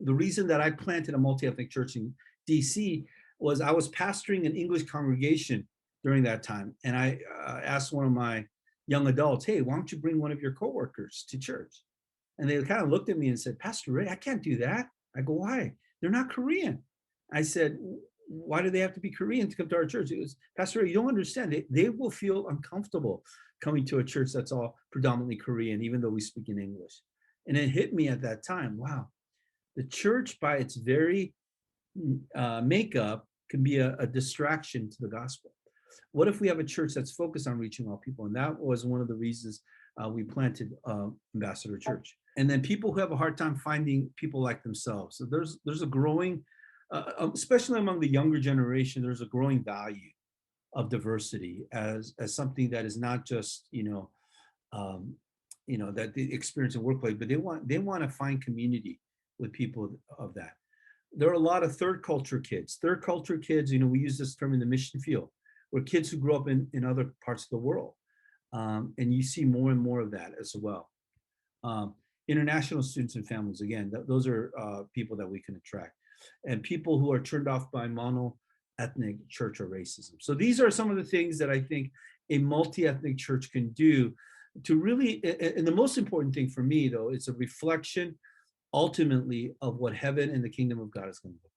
The reason that I planted a multi-ethnic church in DC was I was pastoring an English congregation during that time. And I asked one of my young adults, hey, why don't you bring one of your coworkers to church? And they kind of looked at me and said, Pastor Ray, I can't do that. I go, why? They're not Korean. I said, why do they have to be Korean to come to our church? It was, Pastor Ray, you don't understand. They will feel uncomfortable coming to a church that's all predominantly Korean, even though we speak in English. And it hit me at that time, wow, the church by its very makeup can be a distraction to the gospel. What if we have a church that's focused on reaching all people? And that was one of the reasons we planted Ambassador Church. And then people who have a hard time finding people like themselves. So there's a growing, especially among the younger generation, there's a growing value of diversity as something that is not just that they experience in workplace, but they want to find community with people of that. There are a lot of third culture kids. Third culture kids, we use this term in the mission field, where kids who grew up in other parts of the world. And you see more and more of that as well. International students and families, again, those are people that we can attract. And people who are turned off by mono-ethnic church or racism. So these are some of the things that I think a multi-ethnic church can do to really, and the most important thing for me, though, it's a reflection ultimately of what heaven and the kingdom of God is going to look